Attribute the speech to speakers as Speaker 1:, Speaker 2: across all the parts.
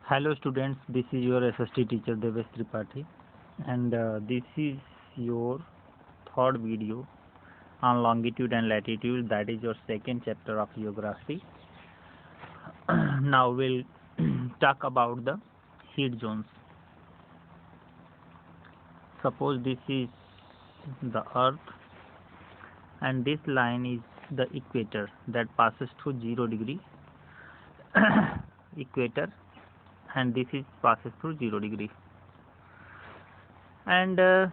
Speaker 1: Hello students, this is your SST teacher Devesh Tripathi, and this is your third video on longitude and latitude, that is your second chapter of geography. Now we'll talk about the heat zones. Suppose this is the earth and this line is the equator that passes through 0 degree equator, and this is passes through 0 degree, and there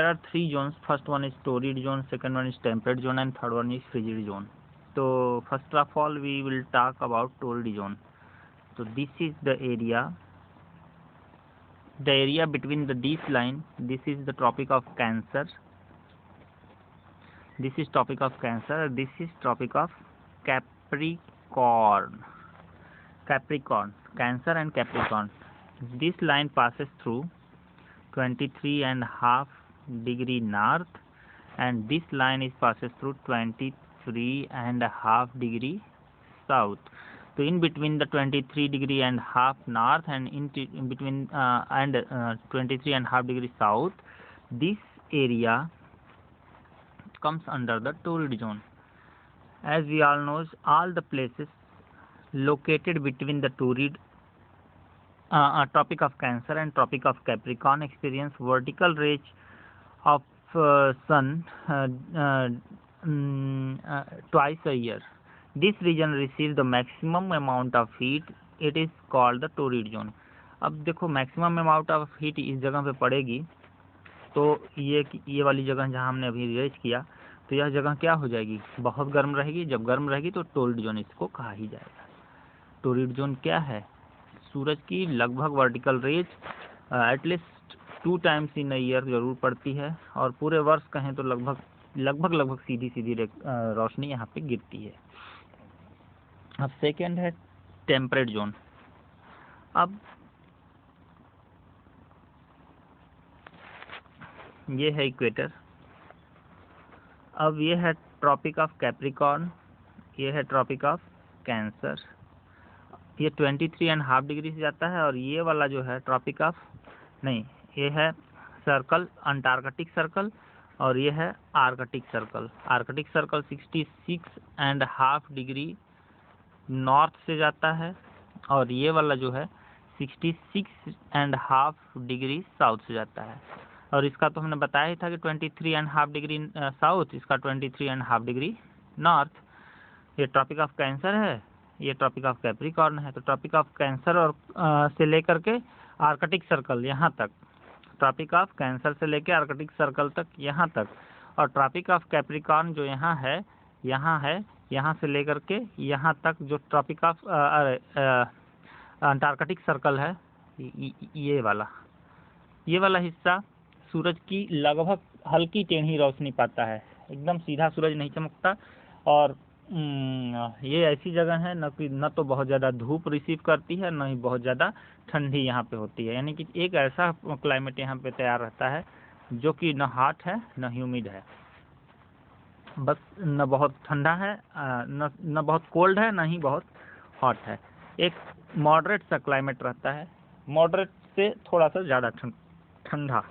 Speaker 1: are three zones. First one is torrid zone, second one is temperate zone, and third one is frigid zone. So first of all we will talk about torrid zone. So this is the area between this line. This is the Tropic of Cancer, this is Tropic of Cancer, this is Tropic of Capricorn, Cancer and Capricorn. This line passes through 23.5 degree north, and this line is passes through 23.5 degree south. So in between the 23.5 north and in between 23.5 degree south, this area comes under the torrid zone. As we all know, all the places located between the torrid Tropic of Cancer and Tropic of Capricorn experience vertical rays of sun twice a year. This region receives the maximum amount of heat. It is called the torrid zone. अब देखो maximum amount of heat इस जगह पे पड़ेगी, तो ये वाली जगह जहाँ हमने अभी रेज किया, तो यह जगह क्या हो जाएगी, बहुत गर्म रहेगी. जब गर्म रहेगी तो टोरिड जोन इसको कहा ही जाएगा. टोरिड जोन क्या है? सूरज की लगभग vertical rays at least 2 times in a year जरूर पड़ती है, और पूरे वर्ष कहें तो लगभग सीधी रोशनी यहाँ पे गिरती है. अब सेकेंड है टेम्परेट जोन. अब ये है इक्वेटर, अब ये है ट्रॉपिक ऑफ कैप्रिकॉर्न, ये है ट्रॉपिक ऑफ कैंसर. ये 23.5 डिग्री से जाता है, और ये वाला जो है ट्रॉपिक ऑफ ये है सर्कल, अंटार्कटिक सर्कल, और ये है Arctic circle. Arctic circle 66.5 degree north से जाता है, और ये वाला जो है 66.5 डिग्री साउथ से जाता है. और इसका तो हमने बताया ही था कि 23.5 डिग्री साउथ, इसका 23.5 डिग्री नॉर्थ. ये ट्रॉपिक ऑफ कैंसर है, ये ट्रॉपिक ऑफ कैप्रिकॉर्न है. तो ट्रॉपिक ऑफ कैंसर और से लेकर के आर्कटिक सर्कल यहाँ तक, ट्रॉपिक ऑफ कैंसर से लेकर आर्कटिक सर्कल तक यहाँ तक, और ट्रॉपिक ऑफ कैप्रिकॉर्न जो यहाँ है, यहाँ से लेकर के यहाँ तक जो ट्रॉपिक ऑफ अंटार्कटिक सर्कल है, ये वाला हिस्सा सूरज की लगभग हल्की टेढ़ी रोशनी पाता है. एकदम सीधा सूरज नहीं चमकता, और ये ऐसी जगह है न तो बहुत ज़्यादा धूप रिसीव करती है, न ही बहुत ज़्यादा ठंडी यहाँ पे होती है. यानी कि एक ऐसा क्लाइमेट यहाँ पे तैयार रहता है जो कि न हॉट है न ह्यूमिड है, बस न बहुत ठंडा है, न बहुत कोल्ड है, न ही बहुत हॉट है. एक मॉडरेट सा क्लाइमेट रहता है, मॉडरेट से थोड़ा सा ज़्यादा ठंडा.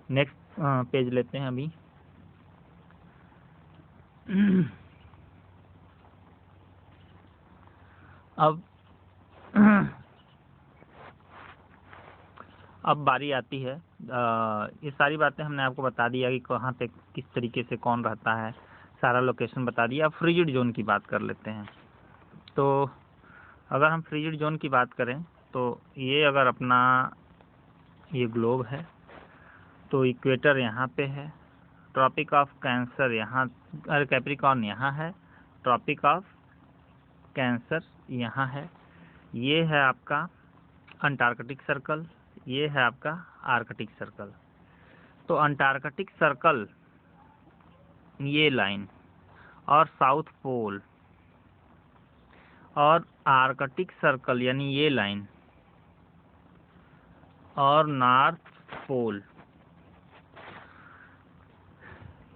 Speaker 1: नेक्स्ट पेज लेते हैं अभी. अब बारी आती है, ये सारी बातें हमने आपको बता दिया कि कहाँ पे किस तरीके से कौन रहता है, सारा लोकेशन बता दिया. अब फ्रिजिड जोन की बात कर लेते हैं. तो अगर हम फ्रिजिड जोन की बात करें, तो ये अगर अपना ये ग्लोब है, तो इक्वेटर यहाँ पे है, ट्रॉपिक ऑफ कैंसर यहाँ, कैप्रिकॉर्न यहाँ है, ट्रॉपिक ऑफ कैंसर यहाँ है, ये है आपका अंटार्कटिक सर्कल, ये है आपका आर्कटिक सर्कल. तो अंटार्कटिक सर्कल ये लाइन, और साउथ पोल, और आर्कटिक सर्कल यानी ये लाइन, और नॉर्थ पोल.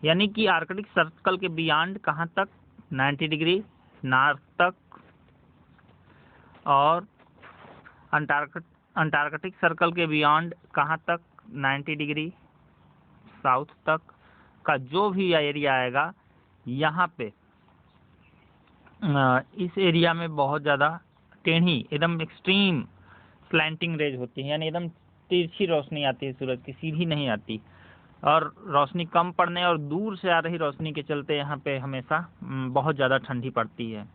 Speaker 1: यानी कि आर्कटिक सर्कल के बियॉन्ड कहाँ तक, 90 डिग्री नॉर्थ तक, और अंटार्कटिक सर्कल के बियॉन्ड कहाँ तक, 90 डिग्री साउथ तक का जो भी एरिया आएगा, यहाँ पे इस एरिया में बहुत ज़्यादा टेढ़ी, एकदम एक्सट्रीम स्लैंटिंग रेज होती है, यानी एकदम तिरछी रोशनी आती है सूरज की, सीधी नहीं आती, और रोशनी कम पड़ने और दूर से आ रही रोशनी के चलते यहाँ पे हमेशा बहुत ज़्यादा ठंडी पड़ती है।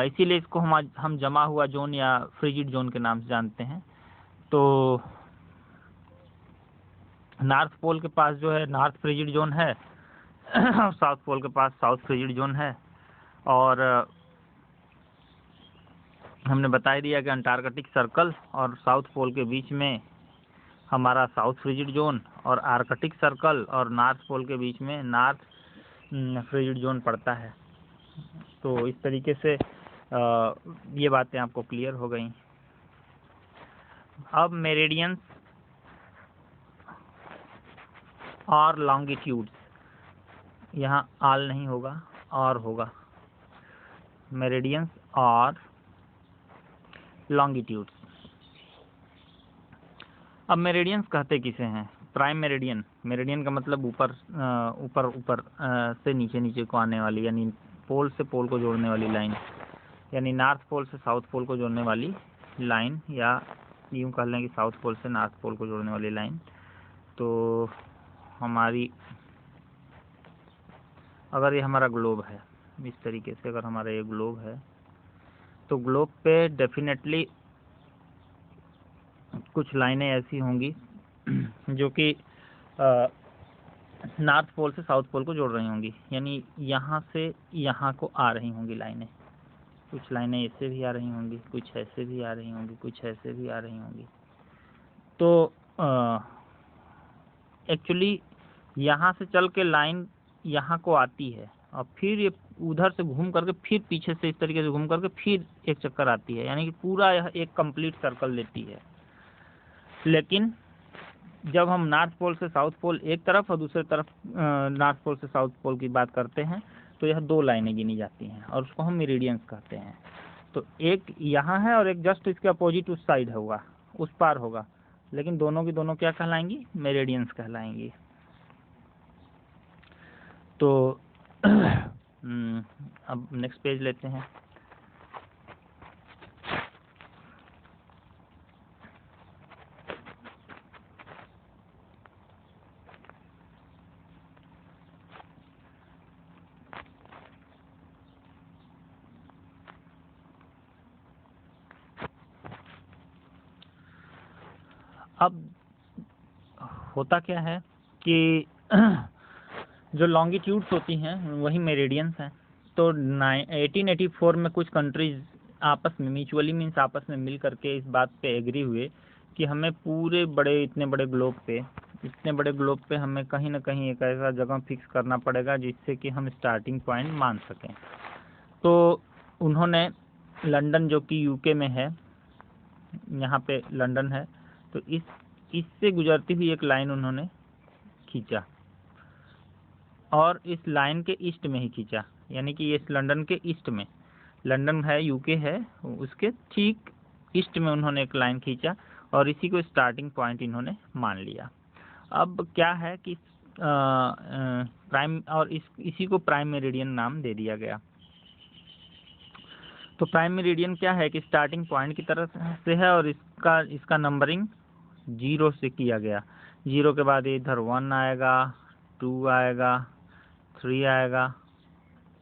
Speaker 1: इसीलिए इसको हम जमा हुआ जोन या फ्रिजिड जोन के नाम से जानते हैं। तो नॉर्थ पोल के पास जो है नॉर्थ फ्रिजिड जोन है और साउथ पोल के पास साउथ फ्रिजिड जोन है। और हमने बता दिया कि अंटार्कटिक सर्कल और साउथ पोल के बीच में हमारा साउथ फ्रिजिड जोन, और आर्कटिक सर्कल और नॉर्थ पोल के बीच में नॉर्थ फ्रिजिड जोन पड़ता है। तो इस तरीके से ये बातें आपको क्लियर हो गई। अब मेरिडियंस और लॉन्गिट्यूड्स, यहाँ आल नहीं होगा और होगा, मेरिडियंस और लॉन्गिट्यूड्स। अब मेरिडियंस कहते किसे हैं? प्राइम मेरिडियन, मेरिडियन का मतलब ऊपर से नीचे को आने वाली, यानी पोल से पोल को जोड़ने वाली लाइन, यानी नॉर्थ पोल से साउथ पोल को जोड़ने वाली लाइन, या यूँ कह लें कि साउथ पोल से नॉर्थ पोल को जोड़ने वाली लाइन। तो हमारी, अगर ये हमारा ग्लोब है, इस तरीके से अगर हमारा ये ग्लोब है, तो ग्लोब पे डेफिनेटली कुछ लाइनें ऐसी होंगी जो कि नॉर्थ पोल से साउथ पोल को जोड़ रही होंगी, यानी यहाँ से यहाँ को आ रही होंगी लाइनें। कुछ लाइनें ऐसे भी आ रही होंगी, कुछ ऐसे भी आ रही होंगी, कुछ ऐसे भी आ रही होंगी। तो एक्चुअली यहाँ से चल के लाइन यहाँ को आती है, और फिर ये उधर से घूम करके फिर पीछे से इस तरीके से घूम करके फिर एक चक्कर आती है, यानी कि पूरा यह एक कंप्लीट सर्कल लेती है। लेकिन जब हम नॉर्थ पोल से साउथ पोल एक तरफ और दूसरे तरफ नॉर्थ पोल से साउथ पोल की बात करते हैं, तो यह दो लाइनें गिनी जाती हैं और उसको हम मेरिडियंस कहते हैं। तो एक यहाँ है और एक जस्ट इसके अपोजिट उस साइड होगा, उस पार होगा, लेकिन दोनों की दोनों क्या कहलाएंगी? मेरिडियंस कहलाएंगी। तो अब नेक्स्ट पेज लेते हैं। अब होता क्या है कि जो लॉन्गिट्यूड्स होती हैं वही मेरिडियंस हैं। तो 1884 में कुछ कंट्रीज आपस में म्यूचुअली मीन्स आपस में मिल करके इस बात पे एग्री हुए कि हमें पूरे इतने बड़े ग्लोब पे हमें कहीं ना कहीं एक ऐसा जगह फिक्स करना पड़ेगा जिससे कि हम स्टार्टिंग पॉइंट मान सकें। तो उन्होंने लंदन, जो कि यूके में है, यहाँ पे लंदन है, तो इससे गुजरती हुई एक लाइन उन्होंने खींचा, और इस लाइन के ईस्ट में ही खींचा, यानी कि इस लंदन के ईस्ट में, लंदन है यूके है, उसके ठीक ईस्ट में उन्होंने एक लाइन खींचा और इसी को स्टार्टिंग पॉइंट इन्होंने मान लिया। अब क्या है कि प्राइम, और इसी को प्राइम मेरिडियन नाम दे दिया गया। तो प्राइम मेरिडियन क्या है कि स्टार्टिंग पॉइंट की तरफ से है और इसका नंबरिंग 0 से किया गया। 0 के बाद इधर 1 आएगा, 2 आएगा, 3 आएगा,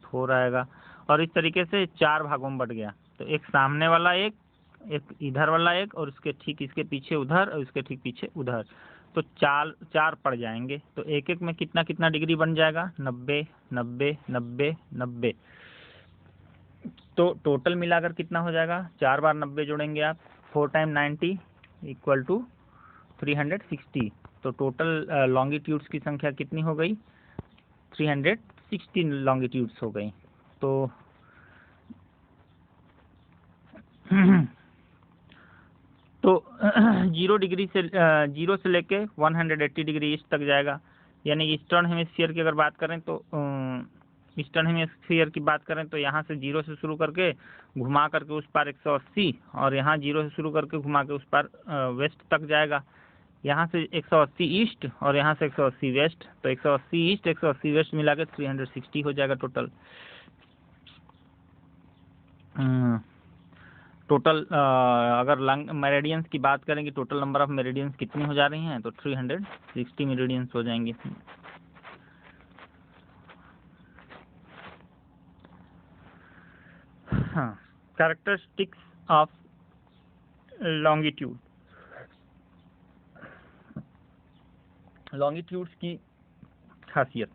Speaker 1: 4 आएगा, और इस तरीके से 4 भागों में बट गया। तो एक सामने वाला एक इधर वाला एक, और उसके ठीक इसके पीछे उधर, और इसके ठीक पीछे उधर, तो 4 पड़ जाएंगे। तो एक एक में कितना डिग्री बन जाएगा? 90, 90, 90, 90। तो टोटल मिलाकर कितना हो जाएगा? 4 बार 90 जोड़ेंगे आप, 4 टाइम 90 इक्वल टू 360। तो टोटल लॉन्गिट्यूड्स की संख्या कितनी हो गई? 316 लॉन्गिट्यूड्स हो गई। तो तो 0 से लेके 180 डिग्री ईस्ट तक जाएगा, यानी ईस्टर्न हेमिस्फीयर की अगर बात करें तो ईस्टर्न हेमिस्फीयर की बात करें तो यहाँ से 0 से शुरू करके घुमा करके उस पार 180 और यहाँ 0 से शुरू करके घुमा के उस पार वेस्ट तक जाएगा। यहाँ से 180 ईस्ट और यहाँ से 180 वेस्ट, तो 180 ईस्ट 180 वेस्ट मिला के 360 हो जाएगा टोटल। टोटल अगर मेरिडियंस की बात करें कि टोटल नंबर ऑफ मेरिडियंस कितनी हो जा रही हैं, तो 360 मेरिडियंस हो जाएंगी। हाँ, कैरेक्टरिस्टिक्स ऑफ लॉन्गिट्यूड। लॉन्गिट्यूड्स की खासियत,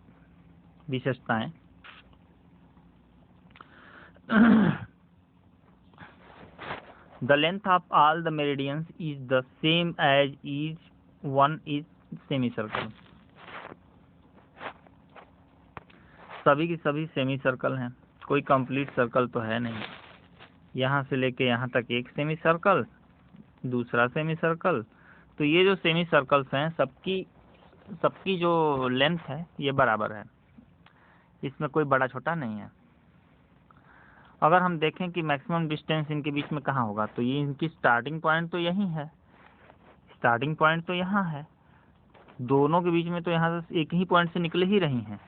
Speaker 1: विशेषताएं। The length of all the meridians is the same as each one is semicircle. सभी की सभी सेमी सर्कल हैं, कोई कंप्लीट सर्कल तो है नहीं। यहाँ से लेके यहाँ तक एक सेमी सर्कल, दूसरा सेमी सर्कल, तो ये जो सेमी सर्कल्स हैं सबकी जो लेंथ है ये बराबर है, इसमें कोई बड़ा छोटा नहीं है। अगर हम देखें कि मैक्सिमम डिस्टेंस इनके बीच में कहाँ होगा, तो ये इनकी स्टार्टिंग पॉइंट तो यही है, स्टार्टिंग पॉइंट तो यहाँ है, दोनों के बीच में तो यहाँ से एक ही पॉइंट से निकले ही रही हैं।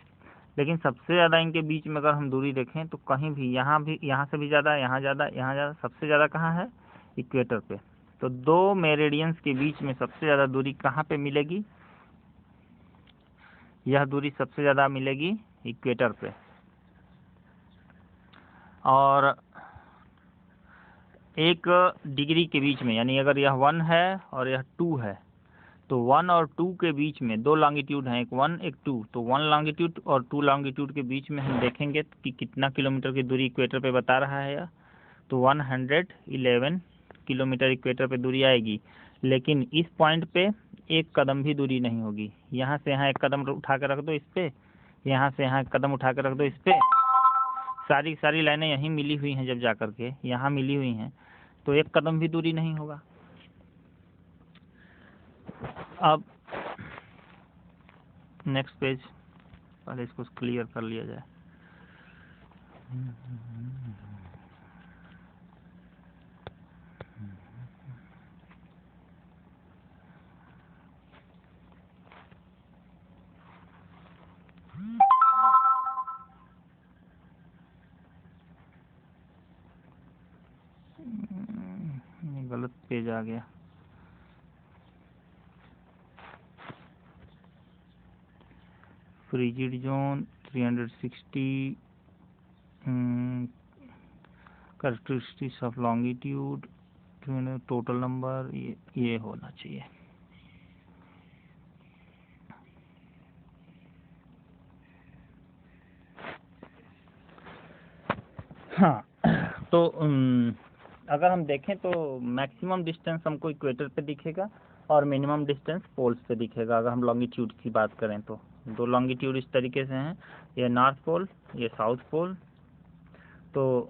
Speaker 1: लेकिन सबसे ज़्यादा इनके बीच में अगर हम दूरी देखें तो कहीं भी यहाँ से भी ज़्यादा, यहाँ ज़्यादा, सबसे ज़्यादा कहाँ है, इक्वेटर पे। तो दो मेरिडियंस के बीच में सबसे ज़्यादा दूरी कहाँ पे मिलेगी, यह दूरी सबसे ज़्यादा मिलेगी इक्वेटर पे। और 1 डिग्री के बीच में, यानी अगर यह 1 है और यह 2 है, तो 1 और 2 के बीच में दो लॉन्गिट्यूड हैं, एक 1 एक 2, तो 1 लॉन्गिट्यूड और 2 लॉन्गिट्यूड के बीच में हम देखेंगे कि कितना किलोमीटर की दूरी इक्वेटर पे बता रहा है यह, तो 111 किलोमीटर इक्वेटर पे दूरी आएगी। लेकिन इस पॉइंट पे एक कदम भी दूरी नहीं होगी। यहाँ से यहाँ एक कदम उठा कर रख दो इस पे, यहाँ से यहाँ एक कदम उठा कर रख दो इस पे, सारी लाइनें यहीं मिली हुई हैं, जब जाकर के यहाँ मिली हुई हैं, तो एक कदम भी दूरी नहीं होगा। अब नेक्स्ट पेज, पहले इसको क्लियर कर लिया जाए। गलत पेज आ गया। Frigid zone 360, characteristics of longitude, total number, ये होना चाहिए। हाँ, तो अगर हम देखें तो मैक्सिमम डिस्टेंस हमको इक्वेटर पे दिखेगा और मिनिमम डिस्टेंस पोल्स पे दिखेगा। अगर हम लॉन्गिट्यूड की बात करें तो दो लॉन्गिट्यूड इस तरीके से हैं, ये नॉर्थ पोल, ये साउथ पोल। तो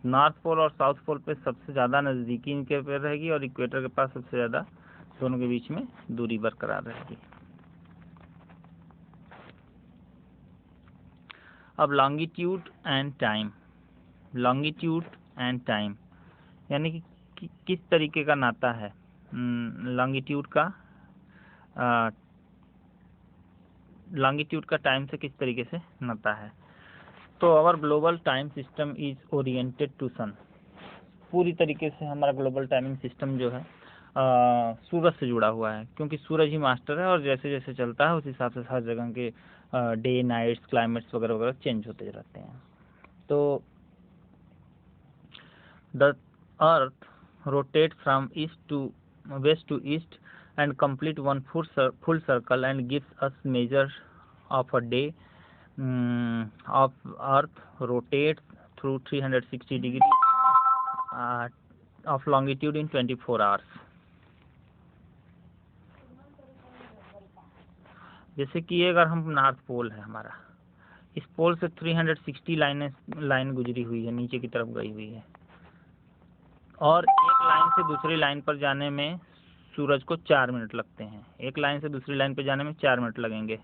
Speaker 1: नॉर्थ पोल और साउथ पोल पे सबसे ज़्यादा नज़दीकी इनके पे रहेगी और इक्वेटर के पास सबसे ज़्यादा दोनों के बीच में दूरी बरकरार रहेगी। अब longitude and time, longitude and time यानी कि किस तरीके का नाता है लॉन्गिट्यूड का टाइम से किस तरीके से नाता है। तो our global time system is oriented to sun. पूरी तरीके से हमारा ग्लोबल टाइमिंग सिस्टम जो है सूरज से जुड़ा हुआ है, क्योंकि सूरज ही मास्टर है और जैसे जैसे चलता है उस हिसाब से हर जगह के डे नाइट्स क्लाइमेट्स वगैरह वगैरह चेंज होते रहते हैं। तो the earth rotate from east to west to east and complete one full circle and gives us measure of a day of earth rotates through 360 degree of longitude in 24 hours। जैसे कि अगर हम north pole है हमारा, इस पोल से 360 line गुजरी हुई है, नीचे की तरफ गई हुई है, और एक लाइन से दूसरी लाइन पर जाने में सूरज को 4 मिनट लगते हैं। एक लाइन से दूसरी लाइन पर जाने में 4 मिनट लगेंगे।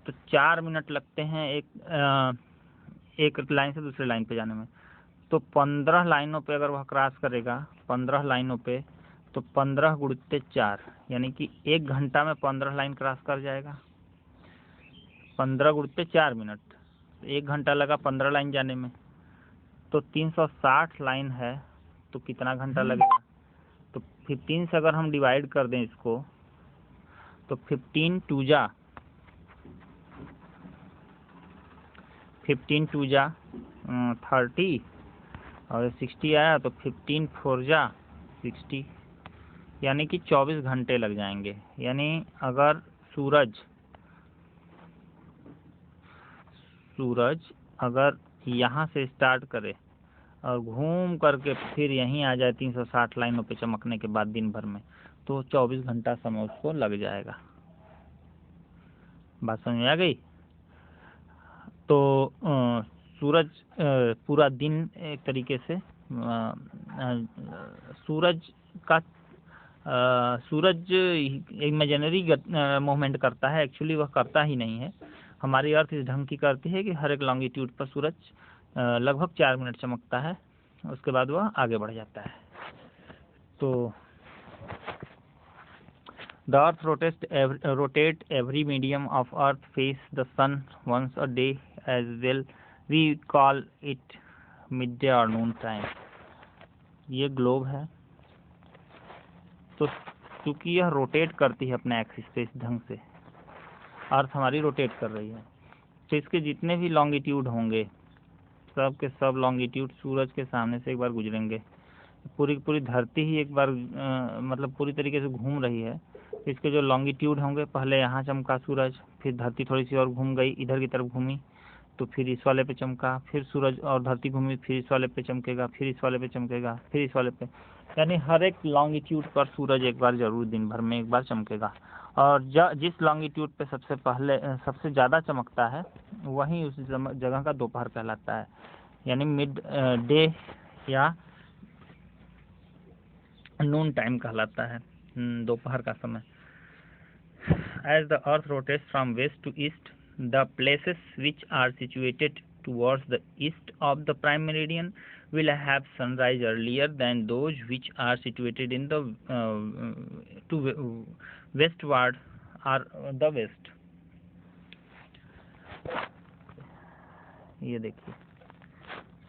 Speaker 1: तो 4 मिनट लगते हैं एक लाइन से दूसरे लाइन पे जाने में। तो 15 लाइनों पे अगर वह क्रॉस करेगा, 15 लाइनों पे, तो 15 गुणित 4 यानी कि 1 घंटा में 15 लाइन क्रॉस कर जाएगा। 15 गुणित 4 मिनट, 1 घंटा लगा 15 लाइन जाने में। तो 360 लाइन है, तो कितना घंटा लगेगा? तो 15 से अगर हम डिवाइड कर दें इसको, तो 15 टू जा 30 और 60 आया, तो 15 4 जा 60, यानी कि 24 घंटे लग जाएंगे। यानी अगर सूरज अगर यहाँ से स्टार्ट करे और घूम करके फिर यहीं आ जाए 360 लाइनों पे चमकने के बाद दिन भर में, तो 24 घंटा समय उसको लग जाएगा। बात समझ में आ गई? तो सूरज पूरा दिन एक तरीके से सूरज इमेजिनरी मूवमेंट करता है, एक्चुअली वह करता ही नहीं है। हमारी अर्थ इस ढंग की करती है कि हर एक लॉन्गिट्यूड पर सूरज लगभग 4 मिनट चमकता है, उसके बाद वह आगे बढ़ जाता है। तो the earth rotate every medium of earth face the sun once a day as well, we call it midday और नून टाइम। ये ग्लोब है, तो क्योंकि यह रोटेट करती है अपने एक्सिस पे इस ढंग से, अर्थ हमारी रोटेट कर रही है, तो इसके जितने भी लॉन्गिट्यूड होंगे सब के सब लॉन्गिट्यूड सूरज के सामने से एक बार गुजरेंगे। पूरी धरती ही एक बार मतलब पूरी तरीके से घूम रही है। इसके जो लॉन्गिट्यूड होंगे, पहले यहाँ चमका सूरज, फिर धरती थोड़ी सी और घूम गई, इधर की तरफ घूमी, तो फिर इस वाले पे चमका, फिर सूरज और धरती घूमी, फिर इस वाले पे चमकेगा, फिर इस वाले पे चमकेगा, फिर इस वाले पे, यानी हर एक लॉन्गिट्यूड पर सूरज एक बार जरूर दिन भर में एक बार चमकेगा। और जिस लॉन्गिट्यूड पे सबसे ज़्यादा चमकता है, वहीं उस जगह का दोपहर कहलाता है, यानी मिड डे या नून टाइम कहलाता है, दोपहर का समय। As the earth rotates from west to east, the places which are situated towards the east of the prime meridian will have sunrise earlier than those which are situated in the westward or the west. ये देखिए,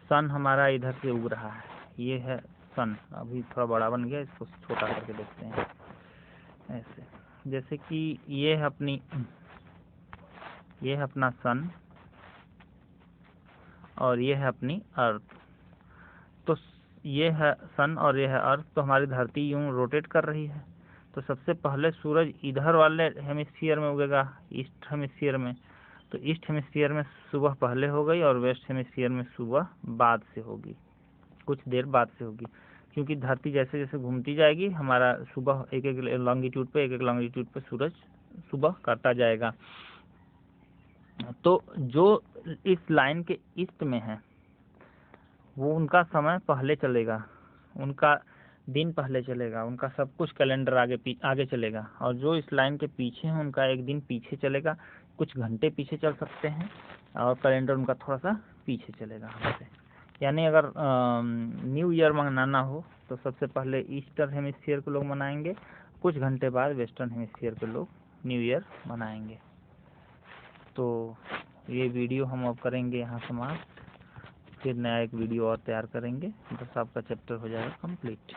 Speaker 1: सन हमारा इधर से उग रहा है, ये है सन। अभी थोड़ा बड़ा बन गया, इसको छोटा करके देखते हैं। ऐसे जैसे कि ये है अपना सन और ये है अपनी अर्थ। तो ये है सन और ये है अर्थ, तो हमारी धरती यूं रोटेट कर रही है। तो सबसे पहले सूरज इधर वाले हेमिस्फीयर में उगेगा, ईस्ट हेमिस्फीयर में। तो ईस्ट हेमिस्फीयर में सुबह पहले हो गई और वेस्ट हेमिस्फीयर में सुबह बाद से होगी, कुछ देर बाद से होगी, क्योंकि धरती जैसे जैसे घूमती जाएगी, हमारा सुबह एक एक लॉन्गिट्यूड पे सूरज सुबह करता जाएगा। तो जो इस लाइन के ईस्ट में है, वो उनका समय पहले चलेगा, उनका दिन पहले चलेगा, उनका सब कुछ कैलेंडर आगे चलेगा। और जो इस लाइन के पीछे हैं, उनका एक दिन पीछे चलेगा, कुछ घंटे पीछे चल सकते हैं, और कैलेंडर उनका थोड़ा सा पीछे चलेगा हमसे। यानी अगर न्यू ईयर मनाना हो तो सबसे पहले ईस्टर्न हेमिस्फीयर के लोग मनाएंगे, कुछ घंटे बाद वेस्टर्न हेमिस्फीयर के लोग न्यू ईयर मनाएंगे। तो ये वीडियो हम अब करेंगे यहाँ समाप्त, फिर नया एक वीडियो और तैयार करेंगे, बस आपका चैप्टर हो जाएगा कंप्लीट।